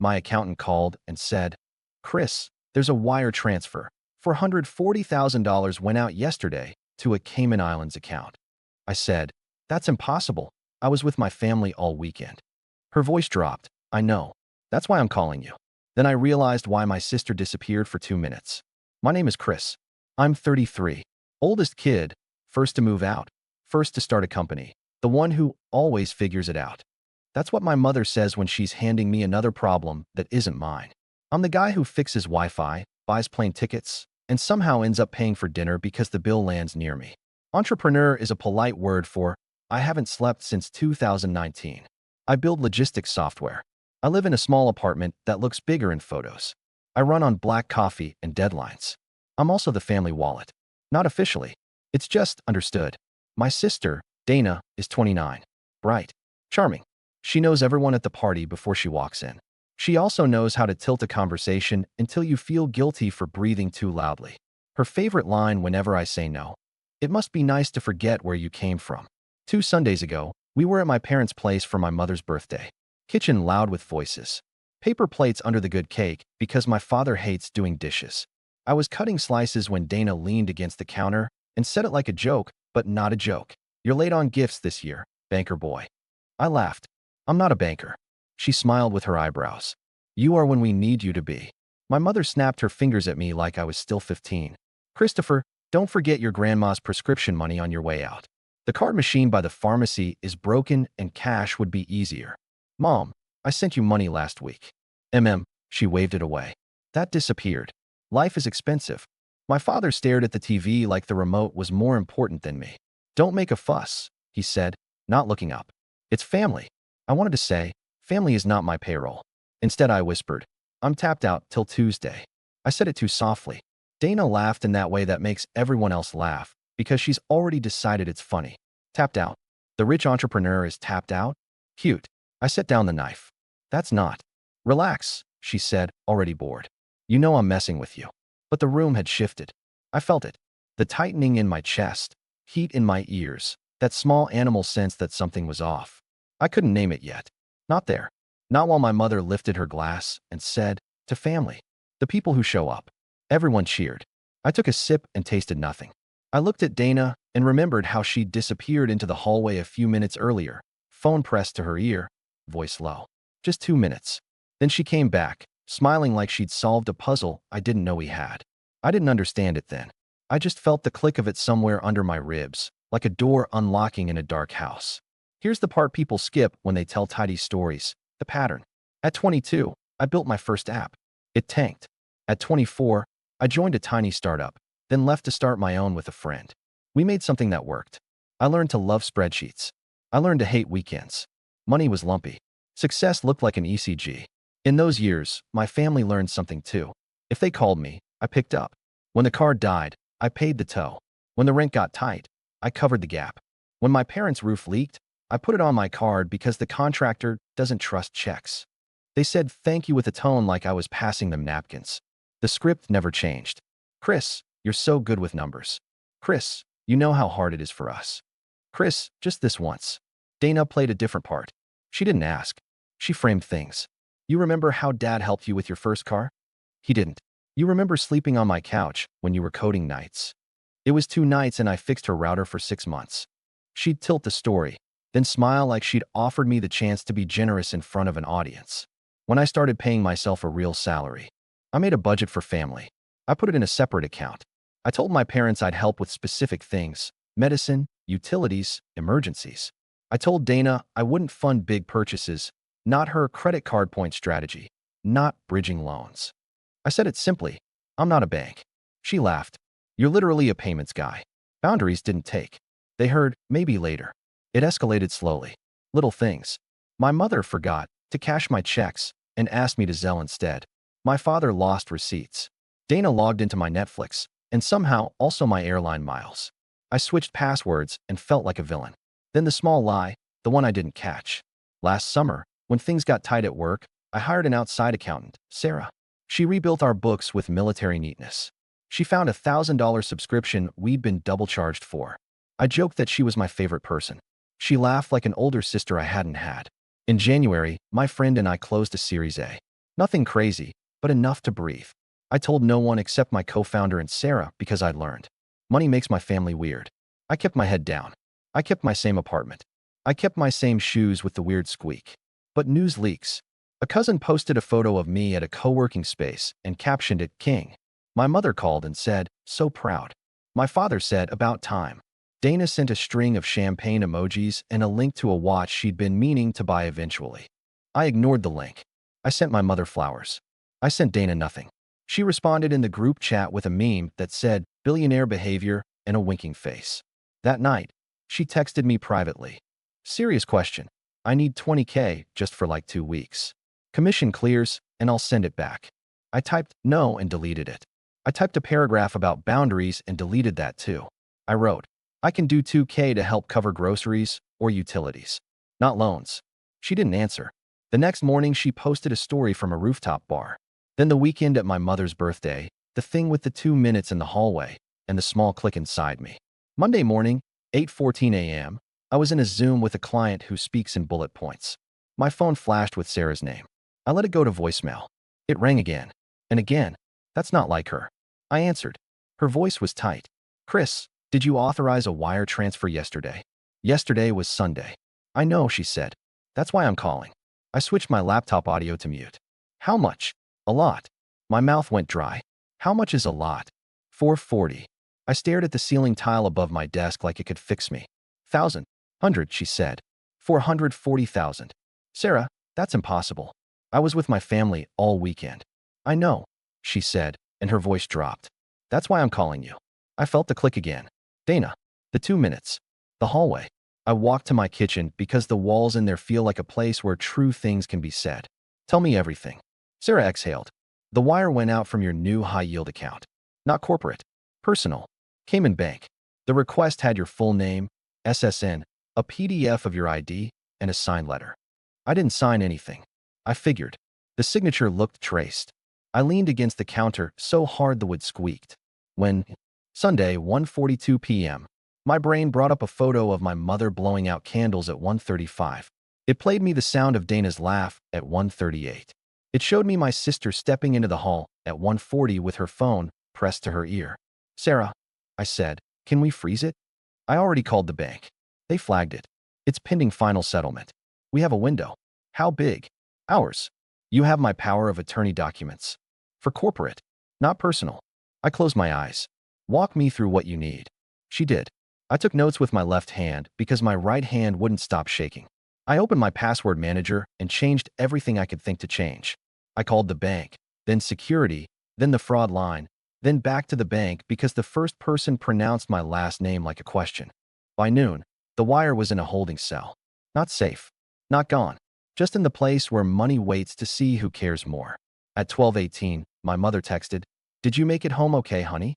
my accountant called and said, "Chris, there's a wire transfer. $440,000 went out yesterday to a Cayman Islands account." I said, "That's impossible. I was with my family all weekend." Her voice dropped. "I know. That's why I'm calling you." Then I realized why my sister disappeared for 2 minutes. My name is Chris. I'm 33. Oldest kid, first to move out, first to start a company, the one who always figures it out. That's what my mother says when she's handing me another problem that isn't mine. I'm the guy who fixes Wi-Fi, buys plane tickets, and somehow ends up paying for dinner because the bill lands near me. Entrepreneur is a polite word for I haven't slept since 2019. I build logistics software. I live in a small apartment that looks bigger in photos. I run on black coffee and deadlines. I'm also the family wallet. Not officially. It's just understood. My sister, Dana, is 29. Bright. Charming. She knows everyone at the party before she walks in. She also knows how to tilt a conversation until you feel guilty for breathing too loudly. Her favorite line whenever I say no: "It must be nice to forget where you came from." 2 Sundays ago, we were at my parents' place for my mother's birthday. Kitchen loud with voices. Paper plates under the good cake because my father hates doing dishes. I was cutting slices when Dana leaned against the counter and said it like a joke, but not a joke. "You're late on gifts this year, banker boy." I laughed. "I'm not a banker." She smiled with her eyebrows. "You are when we need you to be." My mother snapped her fingers at me like I was still 15. "Christopher, don't forget your grandma's prescription money on your way out. The card machine by the pharmacy is broken and cash would be easier." "Mom, I sent you money last week." She waved it away. That disappeared. Life is expensive. My father stared at the TV like the remote was more important than me. "Don't make a fuss," he said, not looking up. "It's family." I wanted to say, "Family is not my payroll." Instead, I whispered, "I'm tapped out till Tuesday." I said it too softly. Dana laughed in that way that makes everyone else laugh, because she's already decided it's funny. Tapped out. The rich entrepreneur is tapped out? Cute. I set down the knife. "That's not." "Relax," she said, already bored. "You know I'm messing with you." But the room had shifted. I felt it. The tightening in my chest, heat in my ears, that small animal sense that something was off. I couldn't name it yet. Not there. Not while my mother lifted her glass and said, "To family. The people who show up." Everyone cheered. I took a sip and tasted nothing. I looked at Dana and remembered how she'd disappeared into the hallway a few minutes earlier, phone pressed to her ear, voice low. Just 2 minutes. Then she came back, smiling like she'd solved a puzzle I didn't know we had. I didn't understand it then. I just felt the click of it somewhere under my ribs, like a door unlocking in a dark house. Here's the part people skip when they tell tidy stories: the pattern. At 22, I built my first app. It tanked. At 24, I joined a tiny startup, then left to start my own with a friend. We made something that worked. I learned to love spreadsheets. I learned to hate weekends. Money was lumpy. Success looked like an ECG. In those years, my family learned something too. If they called me, I picked up. When the car died, I paid the tow. When the rent got tight, I covered the gap. When my parents' roof leaked, I put it on my card because the contractor doesn't trust checks. They said thank you with a tone like I was passing them napkins. The script never changed. "Chris, you're so good with numbers. Chris, you know how hard it is for us. Chris, just this once." Dana played a different part. She didn't ask. She framed things. "You remember how Dad helped you with your first car?" "He didn't." "You remember sleeping on my couch when you were coding nights?" "It was 2 nights and I fixed her router for 6 months." She'd tilt the story, then smile like she'd offered me the chance to be generous in front of an audience. When I started paying myself a real salary, I made a budget for family. I put it in a separate account. I told my parents I'd help with specific things: medicine, utilities, emergencies. I told Dana I wouldn't fund big purchases, not her credit card point strategy, not bridging loans. I said it simply: "I'm not a bank." She laughed. "You're literally a payments guy." Boundaries didn't take. They heard, "Maybe later." It escalated slowly. Little things. My mother forgot to cash my checks and asked me to Zelle instead. My father lost receipts. Dana logged into my Netflix, and somehow also my airline miles. I switched passwords and felt like a villain. Then the small lie, the one I didn't catch. Last summer, when things got tight at work, I hired an outside accountant, Sarah. She rebuilt our books with military neatness. She found a $1,000 subscription we'd been double charged for. I joked that she was my favorite person. She laughed like an older sister I hadn't had. In January, my friend and I closed a Series A. Nothing crazy, but enough to breathe. I told no one except my co-founder and Sarah because I'd learned. Money makes my family weird. I kept my head down. I kept my same apartment. I kept my same shoes with the weird squeak. But news leaks. A cousin posted a photo of me at a co-working space and captioned it King. My mother called and said, so proud. My father said, about time. Dana sent a string of champagne emojis and a link to a watch she'd been meaning to buy eventually. I ignored the link. I sent my mother flowers. I sent Dana nothing. She responded in the group chat with a meme that said, billionaire behavior, and a winking face. That night, she texted me privately. Serious question. I need 20K just for like 2 weeks. Commission clears, and I'll send it back. I typed no and deleted it. I typed a paragraph about boundaries and deleted that too. I wrote, I can do 2K to help cover groceries or utilities, not loans. She didn't answer. The next morning, she posted a story from a rooftop bar. Then the weekend at my mother's birthday, the thing with the 2 minutes in the hallway, and the small click inside me. Monday morning, 8:14 a.m., I was in a Zoom with a client who speaks in bullet points. My phone flashed with Sarah's name. I let it go to voicemail. It rang again. And again. That's not like her. I answered. Her voice was tight. Chris, did you authorize a wire transfer yesterday? Yesterday was Sunday. I know, she said. That's why I'm calling. I switched my laptop audio to mute. How much? A lot. My mouth went dry. How much is a lot? 440. I stared at the ceiling tile above my desk like it could fix me. 1,000. 100, she said. 440,000. Sarah, that's impossible. I was with my family all weekend. I know, she said, and her voice dropped. That's why I'm calling you. I felt the click again. Dana. The 2 minutes. The hallway. I walked to my kitchen because the walls in there feel like a place where true things can be said. Tell me everything. Sarah exhaled. The wire went out from your new high-yield account. Not corporate. Personal. Cayman Bank. The request had your full name, SSN, a PDF of your ID, and a signed letter. I didn't sign anything. I figured. The signature looked traced. I leaned against the counter so hard the wood squeaked. When, Sunday, 1:42 p.m., my brain brought up a photo of my mother blowing out candles at 1:35. It played me the sound of Dana's laugh at 1:38. It showed me my sister stepping into the hall at 1:40 with her phone pressed to her ear. Sarah, I said, can we freeze it? I already called the bank. They flagged it. It's pending final settlement. We have a window. How big? Hours. You have my power of attorney documents. For corporate, not personal. I closed my eyes. Walk me through what you need. She did. I took notes with my left hand because my right hand wouldn't stop shaking. I opened my password manager and changed everything I could think to change. I called the bank, then security, then the fraud line, then back to the bank because the first person pronounced my last name like a question. By noon, the wire was in a holding cell. Not safe. Not gone. Just in the place where money waits to see who cares more. At 12:18, my mother texted, did you make it home okay, honey?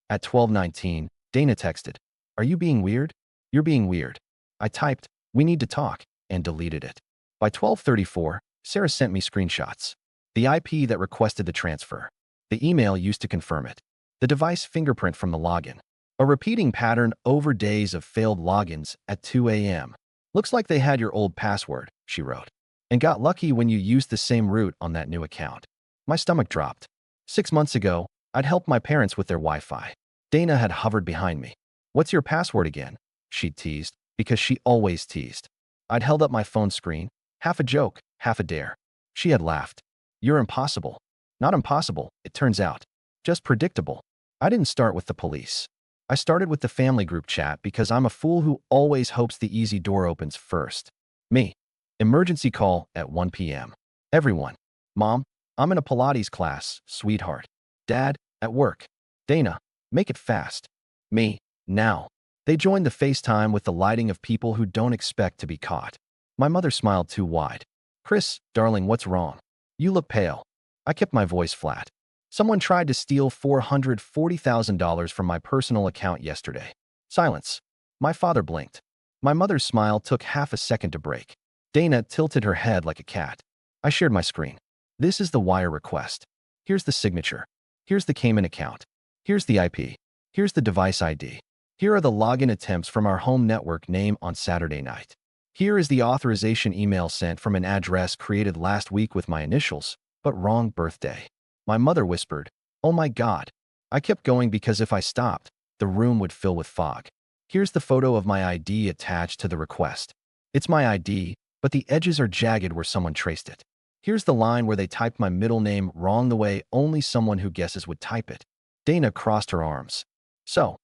At 12:19, Dana texted, are you being weird? You're being weird. I typed, we need to talk, and deleted it. By 12:34, Sarah sent me screenshots. The IP that requested the transfer. The email used to confirm it. The device fingerprint from the login. A repeating pattern over days of failed logins at 2 a.m. Looks like they had your old password, she wrote, and got lucky when you used the same route on that new account. My stomach dropped. 6 months ago, I'd helped my parents with their Wi-Fi. Dana had hovered behind me. What's your password again? She'd teased, because she always teased. I'd held up my phone screen, half a joke, half a dare. She had laughed. You're impossible. Not impossible, it turns out. Just predictable. I didn't start with the police. I started with the family group chat because I'm a fool who always hopes the easy door opens first. Me. Emergency call at 1 p.m. Everyone. Mom, I'm in a Pilates class, sweetheart. Dad, at work. Dana, make it fast. Me, now. They joined the FaceTime with the lighting of people who don't expect to be caught. My mother smiled too wide. Chris, darling, what's wrong? You look pale. I kept my voice flat. Someone tried to steal $440,000 from my personal account yesterday. Silence. My father blinked. My mother's smile took half a second to break. Dana tilted her head like a cat. I shared my screen. This is the wire request. Here's the signature. Here's the Cayman account. Here's the IP. Here's the device ID. Here are the login attempts from our home network name on Saturday night. Here is the authorization email sent from an address created last week with my initials, but wrong birthday. My mother whispered, "Oh my God." I kept going because if I stopped, the room would fill with fog. Here's the photo of my ID attached to the request. It's my ID, but the edges are jagged where someone traced it. Here's the line where they typed my middle name wrong the way only someone who guesses would type it. Dana crossed her arms. So,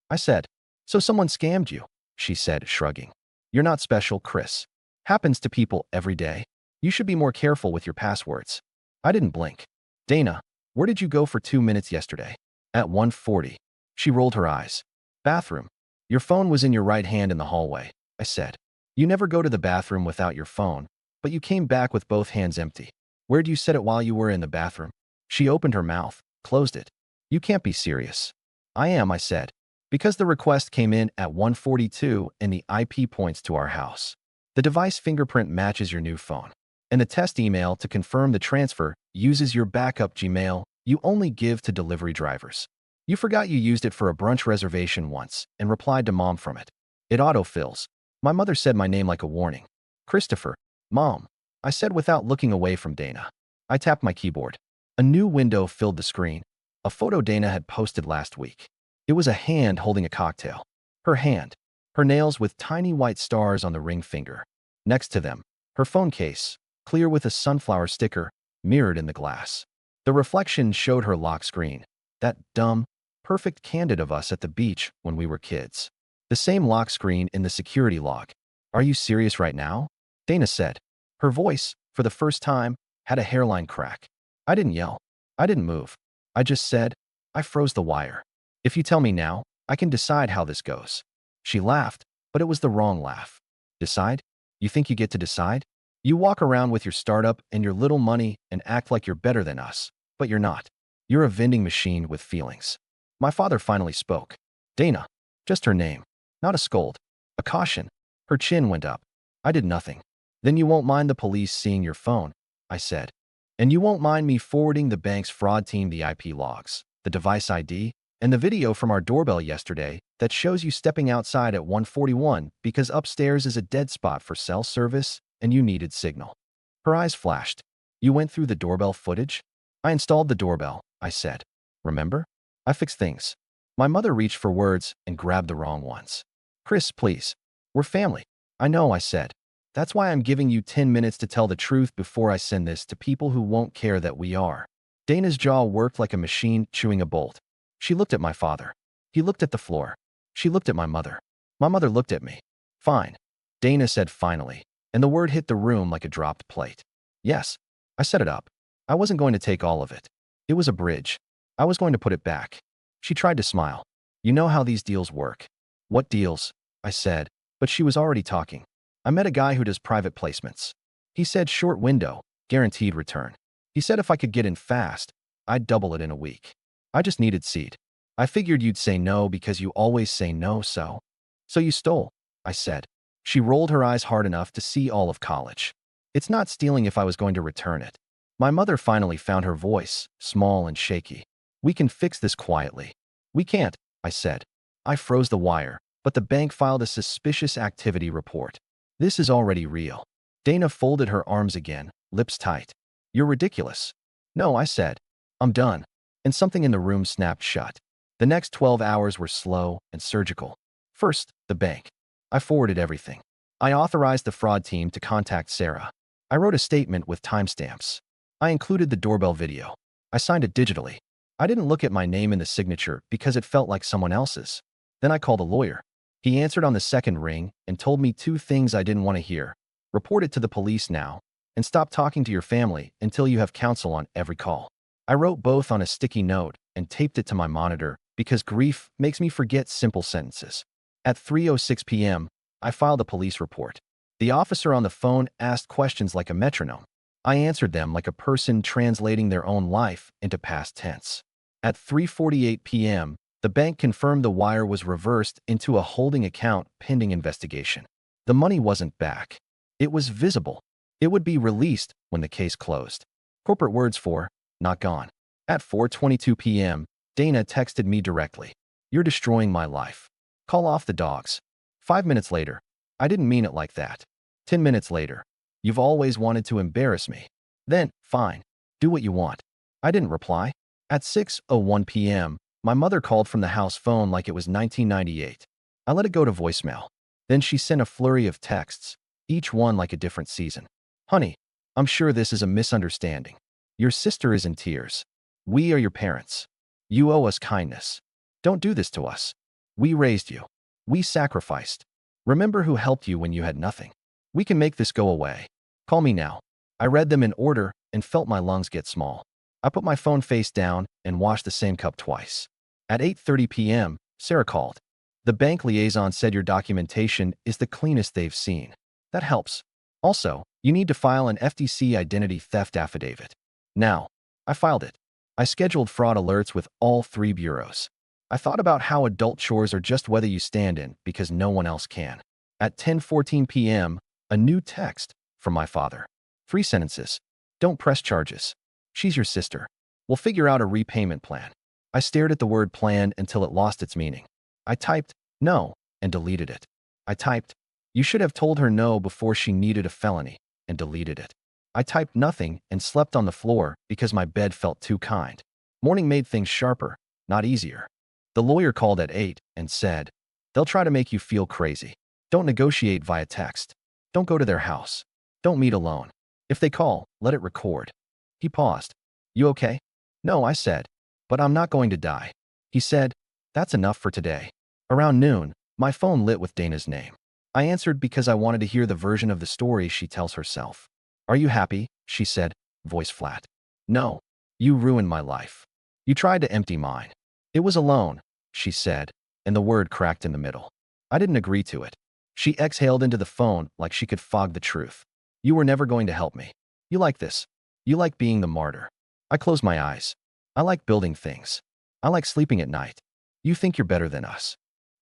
I said. So someone scammed you, she said, shrugging. You're not special, Chris. Happens to people every day. You should be more careful with your passwords. I didn't blink. Dana, where did you go for 2 minutes yesterday? At 1:40. She rolled her eyes. Bathroom. Your phone was in your right hand in the hallway, I said. You never go to the bathroom without your phone, but you came back with both hands empty. Where'd you set it while you were in the bathroom? She opened her mouth, closed it. You can't be serious. I am, I said, because the request came in at 1:42 and the IP points to our house. The device fingerprint matches your new phone, and the test email to confirm the transfer uses your backup Gmail you only give to delivery drivers. You forgot you used it for a brunch reservation once and replied to Mom from it. It autofills. My mother said my name like a warning. Christopher. Mom. I said without looking away from Dana. I tapped my keyboard. A new window filled the screen. A photo Dana had posted last week. It was a hand holding a cocktail. Her hand. Her nails with tiny white stars on the ring finger. Next to them, her phone case, clear with a sunflower sticker, mirrored in the glass. The reflection showed her lock screen. That dumb, perfect candid of us at the beach when we were kids. The same lock screen in the security log. Are you serious right now? Dana said. Her voice, for the first time, had a hairline crack. I didn't yell. I didn't move. I just said, I froze the wire. If you tell me now, I can decide how this goes. She laughed, but it was the wrong laugh. Decide? You think you get to decide? You walk around with your startup and your little money and act like you're better than us, but you're not. You're a vending machine with feelings. My father finally spoke. Dana. Just her name. Not a scold. A caution. Her chin went up. I did nothing. Then you won't mind the police seeing your phone, I said. And you won't mind me forwarding the bank's fraud team the IP logs, the device ID, and the video from our doorbell yesterday that shows you stepping outside at 1:41 because upstairs is a dead spot for cell service and you needed signal. Her eyes flashed. You went through the doorbell footage? I installed the doorbell, I said. Remember? I fixed things. My mother reached for words and grabbed the wrong ones. Chris, please. We're family. I know, I said. That's why I'm giving you 10 minutes to tell the truth before I send this to people who won't care that we are. Dana's jaw worked like a machine chewing a bolt. She looked at my father. He looked at the floor. She looked at my mother. My mother looked at me. Fine. Dana said finally, and the word hit the room like a dropped plate. Yes. I set it up. I wasn't going to take all of it. It was a bridge. I was going to put it back. She tried to smile. You know how these deals work. What deals? I said, but she was already talking. I met a guy who does private placements. He said short window, guaranteed return. He said if I could get in fast, I'd double it in a week. I just needed seed. I figured you'd say no because you always say no, so. So you stole, I said. She rolled her eyes hard enough to see all of college. It's not stealing if I was going to return it. My mother finally found her voice, small and shaky. We can fix this quietly. We can't, I said. I froze the wire, but the bank filed a suspicious activity report. This is already real. Dana folded her arms again, lips tight. You're ridiculous. No, I said. I'm done. And something in the room snapped shut. The next 12 hours were slow and surgical. First, the bank. I forwarded everything. I authorized the fraud team to contact Sarah. I wrote a statement with timestamps. I included the doorbell video. I signed it digitally. I didn't look at my name in the signature because it felt like someone else's. Then I called a lawyer. He answered on the second ring and told me 2 things I didn't want to hear. Report it to the police now, and stop talking to your family until you have counsel on every call. I wrote both on a sticky note and taped it to my monitor because grief makes me forget simple sentences. At 3:06 p.m., I filed a police report. The officer on the phone asked questions like a metronome. I answered them like a person translating their own life into past tense. At 3:48 p.m., the bank confirmed the wire was reversed into a holding account pending investigation. The money wasn't back. It was visible. It would be released when the case closed. Corporate words for, not gone. At 4:22 p.m., Dana texted me directly. You're destroying my life. Call off the dogs. 5 minutes later, I didn't mean it like that. 10 minutes later, you've always wanted to embarrass me. Then, fine. Do what you want. I didn't reply. At 6:01 p.m., my mother called from the house phone like it was 1998. I let it go to voicemail. Then she sent a flurry of texts, each one like a different season. Honey, I'm sure this is a misunderstanding. Your sister is in tears. We are your parents. You owe us kindness. Don't do this to us. We raised you. We sacrificed. Remember who helped you when you had nothing. We can make this go away. Call me now. I read them in order and felt my lungs get small. I put my phone face down and washed the same cup twice. At 8:30 p.m., Sarah called. The bank liaison said your documentation is the cleanest they've seen. That helps. Also, you need to file an FTC identity theft affidavit. Now, I filed it. I scheduled fraud alerts with all 3 bureaus. I thought about how adult chores are just whether you stand in because no one else can. At 10:14 p.m., a new text from my father. 3 sentences. Don't press charges. She's your sister. We'll figure out a repayment plan. I stared at the word plan until it lost its meaning. I typed no and deleted it. I typed, you should have told her no before she needed a felony, and deleted it. I typed nothing and slept on the floor because my bed felt too kind. Morning made things sharper, not easier. The lawyer called at 8 and said, they'll try to make you feel crazy. Don't negotiate via text. Don't go to their house. Don't meet alone. If they call, let it record. He paused. You okay? No, I said, but I'm not going to die. He said, that's enough for today. Around noon, my phone lit with Dana's name. I answered because I wanted to hear the version of the story she tells herself. Are you happy? She said, voice flat. No. You ruined my life. You tried to empty mine. It was alone, she said, and the word cracked in the middle. I didn't agree to it. She exhaled into the phone like she could fog the truth. You were never going to help me. You like this. You like being the martyr. I closed my eyes. I like building things. I like sleeping at night. You think you're better than us.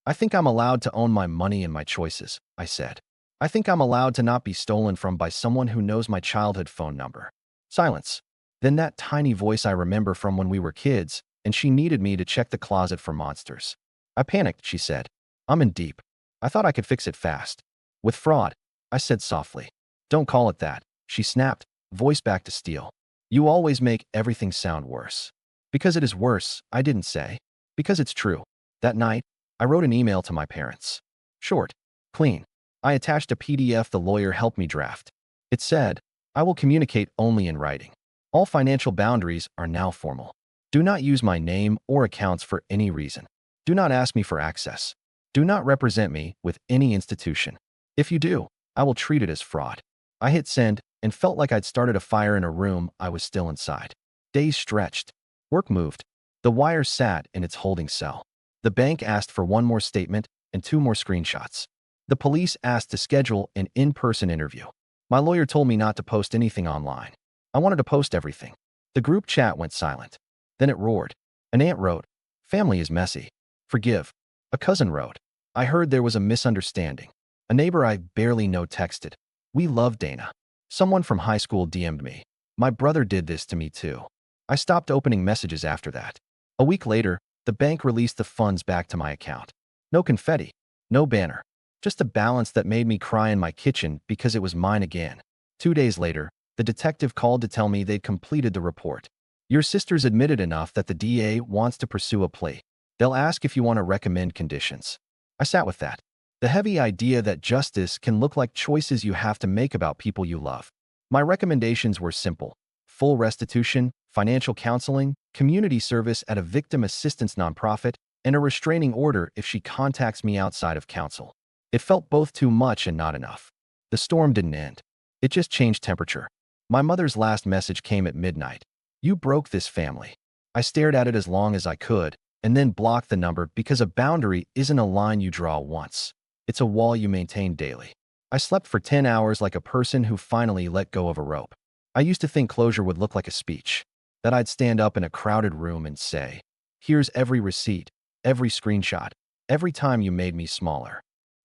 I think I'm allowed to own my money and my choices, I said. I think I'm allowed to not be stolen from by someone who knows my childhood phone number. Silence. Then that tiny voice I remember from when we were kids, and she needed me to check the closet for monsters. I panicked, she said. I'm in deep. I thought I could fix it fast. With fraud, I said softly. Don't call it that, she snapped, voice back to steel. You always make everything sound worse. Because it is worse, I didn't say. Because it's true. That night, I wrote an email to my parents. Short. Clean. I attached a PDF the lawyer helped me draft. It said, I will communicate only in writing. All financial boundaries are now formal. Do not use my name or accounts for any reason. Do not ask me for access. Do not represent me with any institution. If you do, I will treat it as fraud. I hit send and felt like I'd started a fire in a room I was still inside. Days stretched. Work moved. The wire sat in its holding cell. The bank asked for 1 more statement and 2 more screenshots. The police asked to schedule an in-person interview. My lawyer told me not to post anything online. I wanted to post everything. The group chat went silent. Then it roared. An aunt wrote, family is messy. Forgive. A cousin wrote, I heard there was a misunderstanding. A neighbor I barely know texted, we love Dana. Someone from high school DM'd me. My brother did this to me too. I stopped opening messages after that. A week later, the bank released the funds back to my account. No confetti. No banner. Just a balance that made me cry in my kitchen because it was mine again. 2 days later, the detective called to tell me they'd completed the report. Your sister's admitted enough that the DA wants to pursue a plea. They'll ask if you want to recommend conditions. I sat with that. The heavy idea that justice can look like choices you have to make about people you love. My recommendations were simple. Full restitution, financial counseling, community service at a victim assistance nonprofit, and a restraining order if she contacts me outside of counsel. It felt both too much and not enough. The storm didn't end. It just changed temperature. My mother's last message came at midnight. You broke this family. I stared at it as long as I could, and then blocked the number because a boundary isn't a line you draw once. It's a wall you maintain daily. I slept for 10 hours like a person who finally let go of a rope. I used to think closure would look like a speech. That I'd stand up in a crowded room and say, here's every receipt, every screenshot, every time you made me smaller.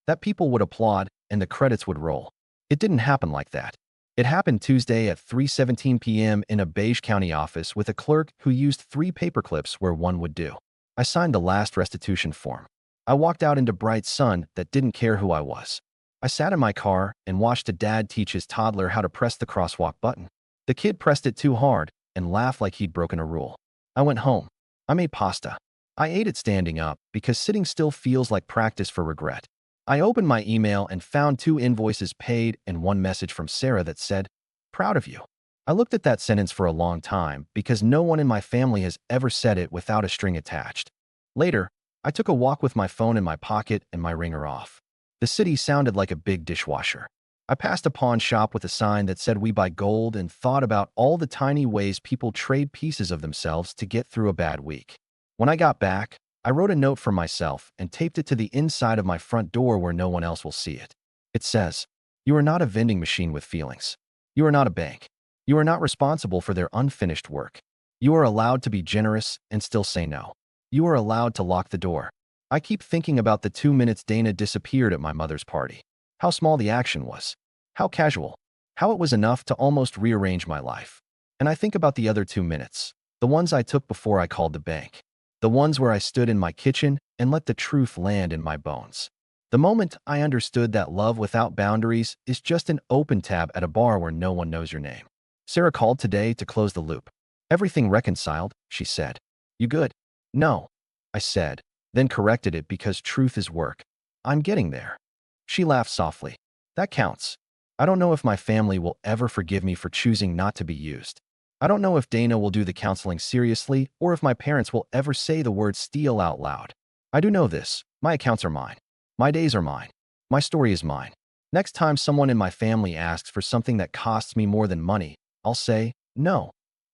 That people would applaud and the credits would roll. It didn't happen like that. It happened Tuesday at 3:17 p.m. in a Beige County office with a clerk who used 3 paperclips where one would do. I signed the last restitution form. I walked out into bright sun that didn't care who I was. I sat in my car and watched a dad teach his toddler how to press the crosswalk button. The kid pressed it too hard and laughed like he'd broken a rule. I went home. I made pasta. I ate it standing up because sitting still feels like practice for regret. I opened my email and found 2 invoices paid and one message from Sarah that said, "Proud of you." I looked at that sentence for a long time because no one in my family has ever said it without a string attached. Later, I took a walk with my phone in my pocket and my ringer off. The city sounded like a big dishwasher. I passed a pawn shop with a sign that said "We buy gold" and thought about all the tiny ways people trade pieces of themselves to get through a bad week. When I got back, I wrote a note for myself and taped it to the inside of my front door where no one else will see it. It says, "You are not a vending machine with feelings. You are not a bank. You are not responsible for their unfinished work. You are allowed to be generous and still say no. You are allowed to lock the door." I keep thinking about the 2 minutes Dana disappeared at my mother's party. How small the action was. How casual. How it was enough to almost rearrange my life. And I think about the other 2 minutes. The ones I took before I called the bank. The ones where I stood in my kitchen and let the truth land in my bones. The moment I understood that love without boundaries is just an open tab at a bar where no one knows your name. Sarah called today to close the loop. "Everything reconciled," she said. "You good?" "No," I said, then corrected it because truth is work. "I'm getting there." She laughed softly. "That counts." I don't know if my family will ever forgive me for choosing not to be used. I don't know if Dana will do the counseling seriously or if my parents will ever say the word steal out loud. I do know this. My accounts are mine. My days are mine. My story is mine. Next time someone in my family asks for something that costs me more than money, I'll say no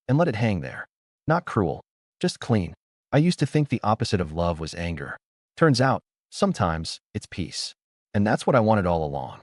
and let it hang there. Not cruel, just clean. I used to think the opposite of love was anger. Turns out, sometimes it's peace. And that's what I wanted all along.